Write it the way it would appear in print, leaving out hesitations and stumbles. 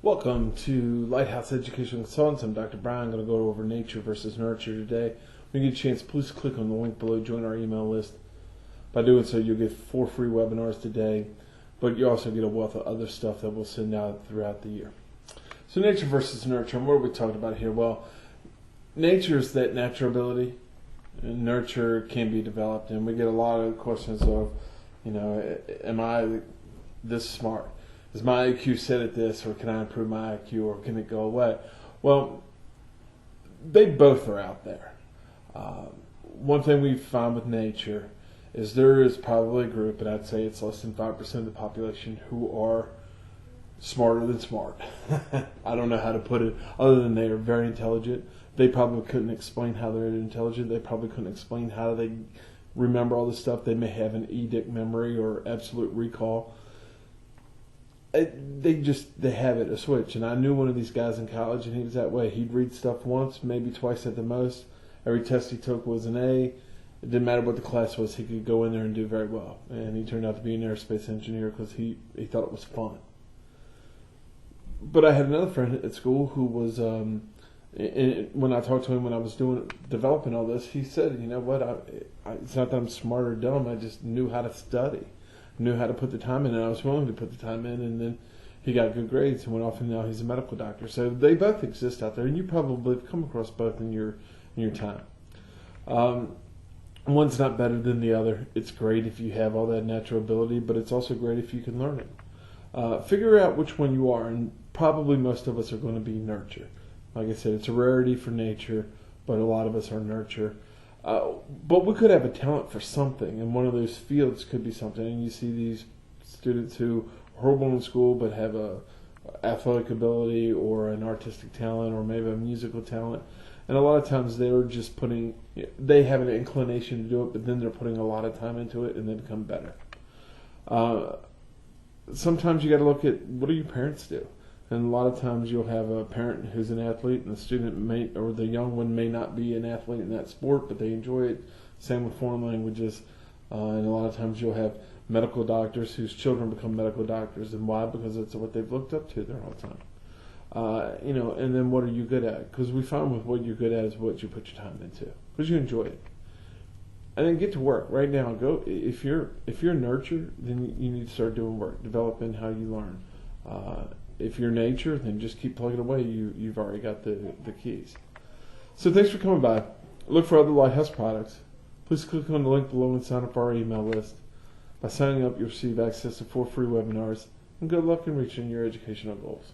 Welcome to Lighthouse Education Consultants. I'm Dr. Bryan. I'm going to go over nature versus nurture today. When you get a chance, please click on the link below, join our email list. By doing so, you'll get 4 free webinars today, but you also get a wealth of other stuff that we'll send out throughout the year. So nature versus nurture, and what are we talking about here? Well, nature is that natural ability, and nurture can be developed, and we get a lot of questions of, am I this smart? Is my IQ set at this, or can I improve my IQ, or can it go away? Well, they both are out there. One thing we find with nature is there is probably a group, and I'd say it's less than 5% of the population, who are smarter than smart. I don't know how to put it, other than they are very intelligent. They probably couldn't explain how they're intelligent. They probably couldn't explain how they remember all this stuff. They may have an eidetic memory or absolute recall. They have it, a switch. And I knew one of these guys in college, and he was that way. He'd read stuff once, maybe twice at the most. Every test he took was an A. It didn't matter what the class was. He could go in there and do very well. And he turned out to be an aerospace engineer because he thought it was fun. But I had another friend at school who was, when I talked to him when I was developing all this, he said, you know what, it's not that I'm smart or dumb. I just knew how to study. Knew how to put the time in, and I was willing to put the time in, and then he got good grades and went off, and now he's a medical doctor. So they both exist out there, and you probably have come across both in your time. One's not better than the other. It's great if you have all that natural ability, but it's also great if you can learn it. Figure out which one you are, and probably most of us are going to be nurture. Like I said, it's a rarity for nature, but a lot of us are nurture. But we could have a talent for something, and one of those fields could be something. And you see these students who are horrible in school but have a athletic ability or an artistic talent or maybe a musical talent. And a lot of times they have an inclination to do it, but then they're putting a lot of time into it and they become better. Sometimes you got to look at, what do your parents do? And a lot of times you'll have a parent who's an athlete, and the student or the young one may not be an athlete in that sport, but they enjoy it. Same with foreign languages. And a lot of times you'll have medical doctors whose children become medical doctors. And why? Because it's what they've looked up to their whole time. And then what are you good at? Because we find with what you're good at is what you put your time into, because you enjoy it. And then get to work right now. Go if you're nurture, then you need to start doing work, developing how you learn. If you're nature, then just keep plugging away. You've already got the keys. So thanks for coming by. Look for other Lighthouse products. Please click on the link below and sign up for our email list. By signing up, you'll receive access to 4 free webinars. And good luck in reaching your educational goals.